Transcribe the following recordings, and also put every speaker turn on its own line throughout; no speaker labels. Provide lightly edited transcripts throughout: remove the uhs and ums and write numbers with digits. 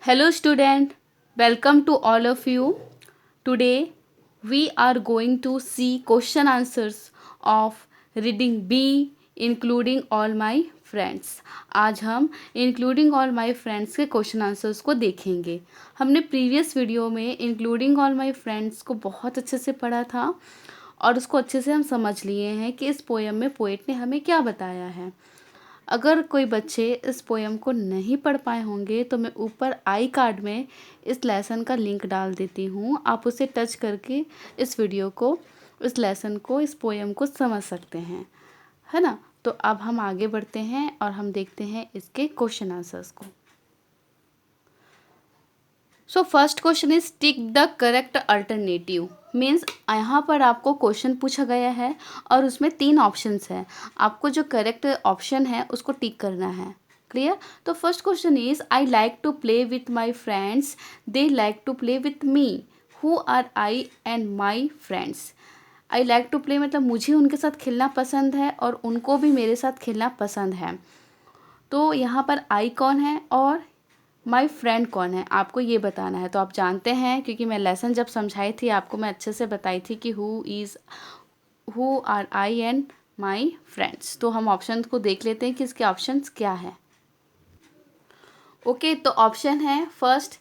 Hello student, welcome to all of you. Today we are going to see question answers of reading B including all my friends. आज हम including all my friends के question answers को देखेंगे. हमने previous video में including all my friends को बहुत अच्छे से पढ़ा था और उसको अच्छे से हम समझ लिए हैं कि इस पोएम में पोएट ने हमें क्या बताया है. अगर कोई बच्चे इस पोएम को नहीं पढ़ पाए होंगे तो मैं ऊपर आई कार्ड में इस लेसन का लिंक डाल देती हूँ. आप उसे टच करके इस वीडियो को, इस लेसन को, इस पोएम को समझ सकते हैं, है ना. तो अब हम आगे बढ़ते हैं और हम देखते हैं इसके क्वेश्चन आंसर्स को. So first question is tick the correct alternative. Means यहाँ पर आपको क्वेश्चन पूछा गया है और उसमें 3 ऑप्शंस हैं. आपको जो करेक्ट ऑप्शन है उसको टिक करना है. क्लियर. तो first question is I like to play with my friends, they like to play with me. Who are I and my friends. I like to play मतलब मुझे उनके साथ खेलना पसंद है और उनको भी मेरे साथ खेलना पसंद है. तो यहाँ पर आई कौन है और माई फ्रेंड कौन है, आपको ये बताना है. तो आप जानते हैं क्योंकि मैं लेसन जब समझाई थी आपको मैं अच्छे से बताई थी कि who are I and my friends. तो हम ऑप्शन को देख लेते हैं कि इसके ऑप्शंस क्या है. ओके, तो ऑप्शन है first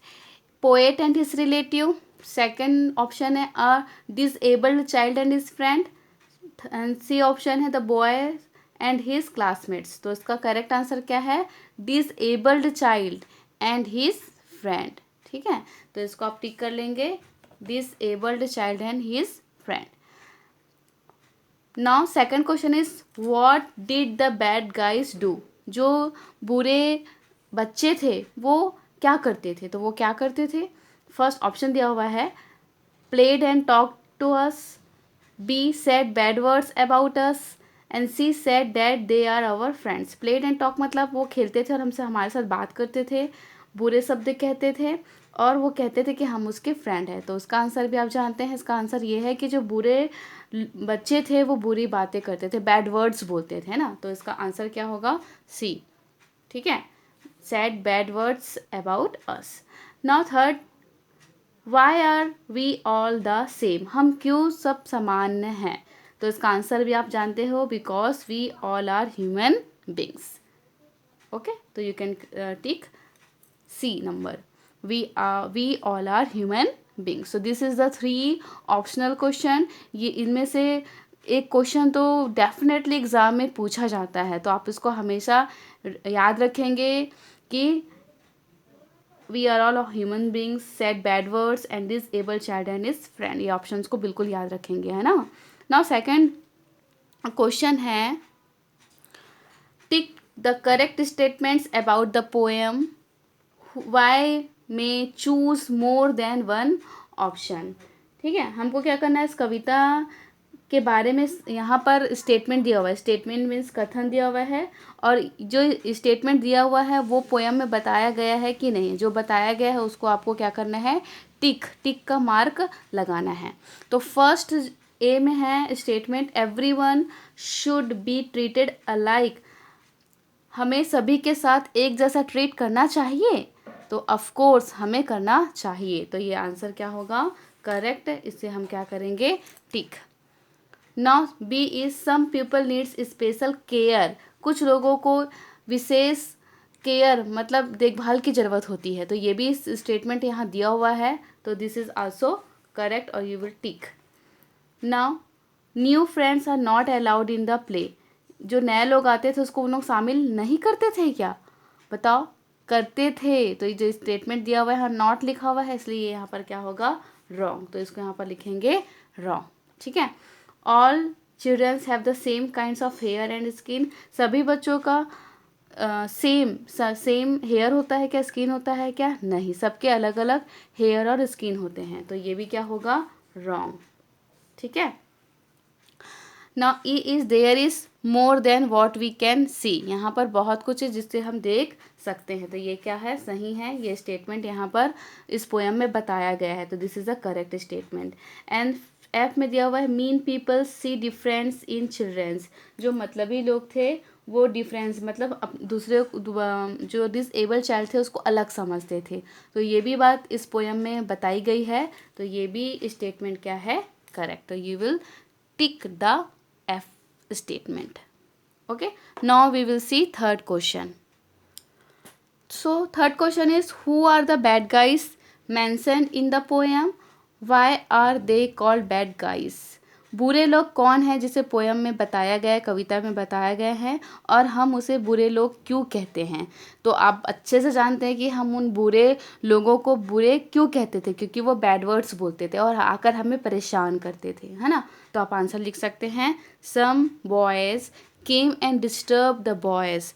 poet and his relative. Second option है a disabled child and his friend. And C option है the boy and his classmates. तो इसका करेक्ट आंसर क्या है, disabled child and his friend. ठीक है, तो इसको आप टिक कर लेंगे, disabled child and his friend. Now second question is what did the bad guys do. जो बुरे बच्चे थे वो क्या करते थे. तो वो क्या करते थे, फर्स्ट ऑप्शन दिया हुआ है played and talk to us, B said bad words about us and C said that they are our friends. Played and talk मतलब वो खेलते थे और हमसे हमारे साथ बात करते थे, बुरे शब्द कहते थे और वो कहते थे कि हम उसके फ्रेंड हैं. तो उसका आंसर भी आप जानते हैं. इसका आंसर ये है कि जो बुरे बच्चे थे वो बुरी बातें करते थे, बैड वर्ड्स बोलते थे ना. तो इसका आंसर क्या होगा, सी. ठीक है, said bad words about us. Now third, why are we all the same. हम क्यों सब समान हैं. तो इसका आंसर भी आप जानते हो, because we all are human beings. Okay, तो you can tick C number. We all are human beings. So this is the 3 optional question. ये इनमें से एक क्वेश्चन तो डेफिनेटली एग्ज़ाम में पूछा जाता है, तो आप इसको हमेशा याद रखेंगे कि we are all human beings, said bad words and disabled child and his friend. ये ऑप्शंस को बिल्कुल याद रखेंगे, है ना. नाउ सेकंड क्वेश्चन है tick the correct statements about the poem. Why may choose more than one option. ठीक है, हमको क्या करना है, इस कविता के बारे में यहाँ पर स्टेटमेंट दिया हुआ है. स्टेटमेंट मीन्स कथन दिया हुआ है और जो स्टेटमेंट दिया हुआ है वो पोएम में बताया गया है कि नहीं. जो बताया गया है उसको आपको क्या करना है, टिक का मार्क लगाना है. तो फर्स्ट ए में है statement everyone should be treated alike. हमें सभी के साथ एक जैसा ट्रीट करना चाहिए. तो ऑफ कोर्स हमें करना चाहिए. तो ये आंसर क्या होगा, करेक्ट. इससे हम क्या करेंगे, tick. Now B is some people needs special care. कुछ लोगों को विशेष केयर मतलब देखभाल की ज़रूरत होती है. तो ये भी स्टेटमेंट यहाँ दिया हुआ है. तो दिस इज आल्सो करेक्ट और you will tick. Now new friends are not allowed in the play. जो नए लोग आते थे उसको उन लोग शामिल नहीं करते थे क्या, बताओ. करते थे. तो ये जो स्टेटमेंट दिया हुआ है यहाँ नॉट लिखा हुआ है, इसलिए यहाँ पर क्या होगा, रॉन्ग. तो इसको यहाँ पर लिखेंगे रॉन्ग. ठीक है. All childrens have the same kinds of hair and skin. सभी बच्चों का सेम हेयर होता है क्या, स्किन होता है क्या, नहीं. सबके अलग अलग हेयर और स्किन होते हैं. तो ये भी क्या होगा, रॉन्ग. ठीक है. Now E is there is more than what we can see. यहाँ पर बहुत कुछ है जिससे हम देख सकते हैं. तो ये क्या है, सही है. ये स्टेटमेंट यहाँ पर इस पोएम में बताया गया है. तो this is a correct statement. And F में दिया हुआ है mean people see difference in childrens, जो मतलबी लोग थे वो डिफरेंस मतलब दूसरे जो डिसेबल चाइल्ड थे उसको अलग समझते थे। तो ये भी बात इस पोयम में बताई गई है, तो ये भी स्टेटमेंट क्या है, करेक्ट। तो you will tick the F statement. Okay, now we will see third question. So third question is, who are the bad guys mentioned in the poem? Why are they called bad guys? बुरे लोग कौन है जिसे poem में बताया गया है, कविता में बताया गया है, और हम उसे बुरे लोग क्यों कहते हैं? तो आप अच्छे से जानते हैं कि हम उन बुरे लोगों को बुरे क्यों कहते थे, क्योंकि वो बैड वर्ड्स बोलते थे और आकर हमें परेशान करते थे, है ना। तो आप आंसर लिख सकते हैं, सम boys came and disturbed the boys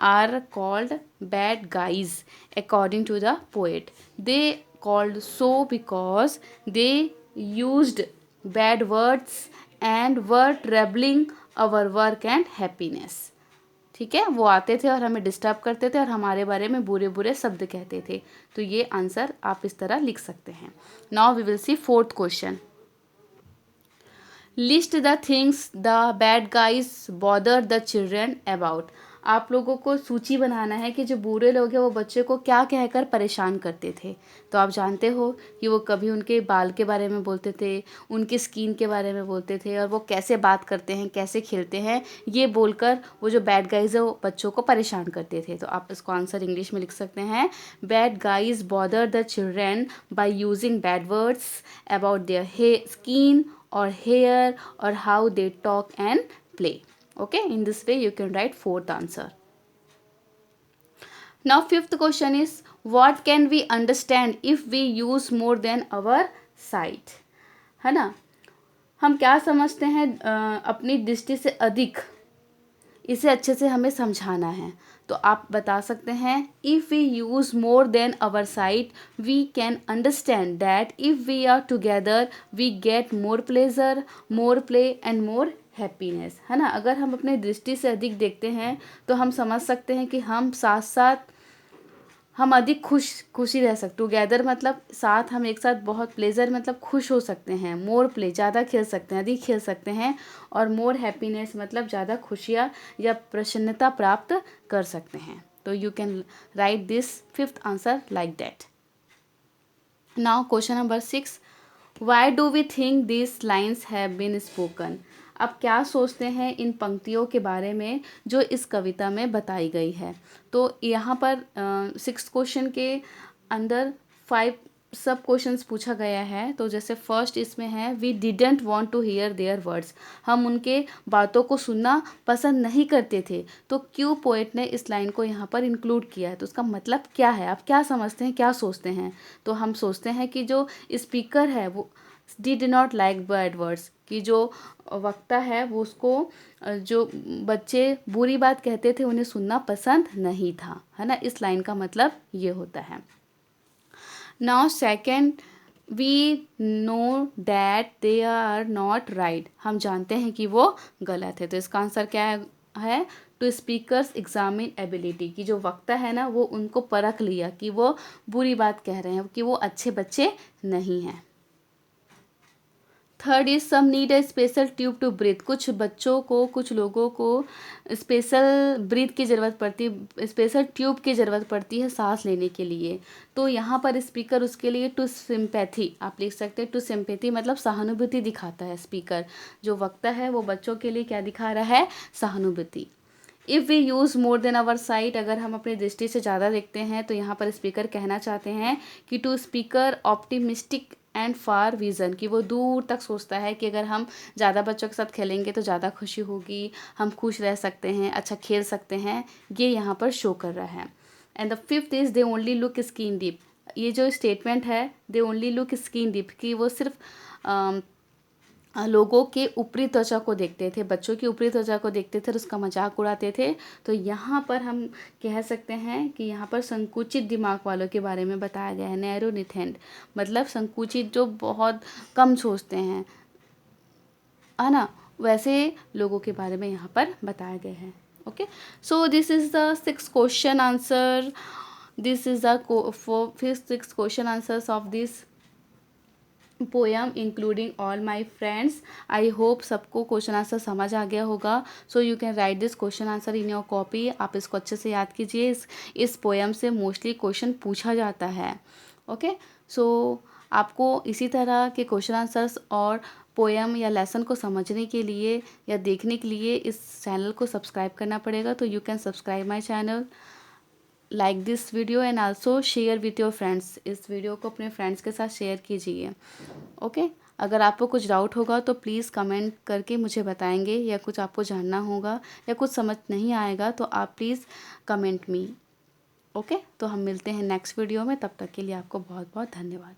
are called bad guys according to the poet. They called so because they used bad words and were troubling our work and happiness. ठीक है, वो आते थे और हमें डिस्टर्ब करते थे और हमारे बारे में बुरे बुरे शब्द कहते थे। तो ये आंसर आप इस तरह लिख सकते हैं। Now we will see fourth question. List the things the bad guys bother the children about. आप लोगों को सूची बनाना है कि जो बुरे लोग हैं वो बच्चे को क्या कहकर परेशान करते थे। तो आप जानते हो कि वो कभी उनके बाल के बारे में बोलते थे, उनकी स्किन के बारे में बोलते थे, और वो कैसे बात करते हैं, कैसे खेलते हैं, ये बोलकर वो जो बैड गाइज है वो बच्चों को परेशान करते थे। तो आप इसको आंसर इंग्लिश में लिख सकते हैं, bad guys bother the children by using bad words about their skin or hair or how they talk and play. Okay, in this way you can write fourth answer. Now fifth question is, what can we understand if we use more than our sight? है ना, हम क्या समझते हैं अपनी दृष्टि से अधिक, इसे अच्छे से हमें समझाना है। तो आप बता सकते हैं, if we use more than our sight we can understand that if we are together we get more pleasure, more play and more happiness, है ना। अगर हम अपनी दृष्टि से अधिक देखते हैं तो हम समझ सकते हैं कि हम साथ साथ हम अधिक खुशी रह सकते। टुगेदर मतलब साथ, हम एक साथ बहुत, प्लेजर मतलब खुश हो सकते हैं, मोर प्ले ज़्यादा खेल सकते हैं, अधिक खेल सकते हैं, और मोर हैप्पीनेस मतलब ज़्यादा खुशियाँ या प्रसन्नता प्राप्त कर सकते हैं। तो you can write this fifth answer like that. Now question number 6, why do we think this lines have been spoken? आप क्या सोचते हैं इन पंक्तियों के बारे में जो इस कविता में बताई गई है? तो यहाँ पर 6 क्वेश्चन के अंदर 5 सब क्वेश्चंस पूछा गया है। तो जैसे फर्स्ट इसमें है, we didn't want to hear their words, हम उनके बातों को सुनना पसंद नहीं करते थे। तो क्यों पोएट ने इस लाइन को यहाँ पर इंक्लूड किया है? तो उसका मतलब क्या है? आप क्या समझते हैं, क्या सोचते हैं? तो हम सोचते हैं कि जो स्पीकर है वो did not like bad words, कि जो वक्ता है वो उसको जो बच्चे बुरी बात कहते थे उन्हें सुनना पसंद नहीं था, है ना। इस लाइन का मतलब ये होता है। Now second, we know that they are not right, हम जानते हैं कि वो गलत है। तो इसका आंसर क्या है? टू स्पीकर्स एग्जामिन एबिलिटी, कि जो वक्ता है ना वो उनको परख लिया कि वो बुरी बात कह रहे हैं, कि वो अच्छे बच्चे नहीं हैं। Third is, some need a special tube to breathe, कुछ बच्चों को, कुछ लोगों को स्पेशल ब्रीथ की ज़रूरत पड़ती, स्पेशल ट्यूब की ज़रूरत पड़ती है सांस लेने के लिए। तो यहाँ पर स्पीकर उसके लिए टू सिंपैथी, आप लिख सकते हैं टू सिंपैथी मतलब सहानुभूति दिखाता है। स्पीकर जो वक्ता है वो बच्चों के लिए क्या दिखा रहा है? सहानुभूति। If we use more than our sight, अगर हम अपनी दृष्टि से ज़्यादा देखते हैं तो यहाँ पर स्पीकर कहना चाहते हैं कि to speaker optimistic and far vision, कि वो दूर तक सोचता है कि अगर हम ज़्यादा बच्चों के साथ खेलेंगे तो ज़्यादा खुशी होगी, हम खुश रह सकते हैं, अच्छा खेल सकते हैं, ये यहाँ पर शो कर रहा है। And the fifth is, they only look skin deep, ये जो स्टेटमेंट है they only look skin deep, कि वो सिर्फ लोगों के ऊपरी त्वचा को देखते थे, बच्चों की ऊपरी त्वचा को देखते थे और उसका मजाक उड़ाते थे। तो यहाँ पर हम कह सकते हैं कि यहाँ पर संकुचित दिमाग वालों के बारे में बताया गया है। नैरो निथेंड मतलब संकुचित, जो बहुत कम सोचते हैं, है ना, वैसे लोगों के बारे में यहाँ पर बताया गया है। Okay, so this is the 6 question answer, this is the 6 question answers of this poem including all my friends. I hope सबको क्वेश्चन आंसर समझ आ गया होगा। So you can write this question answer in your copy. आप इसको अच्छे से याद कीजिए। इस पोएम से मोस्टली क्वेश्चन पूछा जाता है। ओके, सो आपको इसी तरह के क्वेश्चन आंसर्स और पोएम या लेसन को समझने के लिए या देखने के लिए इस चैनल को सब्सक्राइब करना पड़ेगा। तो you can subscribe my channel, like this video and also share with your friends. इस वीडियो को अपने फ्रेंड्स के साथ शेयर कीजिए। ओके, अगर आपको कुछ डाउट होगा तो प्लीज़ कमेंट करके मुझे बताएंगे, या कुछ आपको जानना होगा या कुछ समझ नहीं आएगा तो आप प्लीज़ कमेंट मी। ओके, तो हम मिलते हैं नेक्स्ट वीडियो में। तब तक के लिए आपको बहुत बहुत धन्यवाद।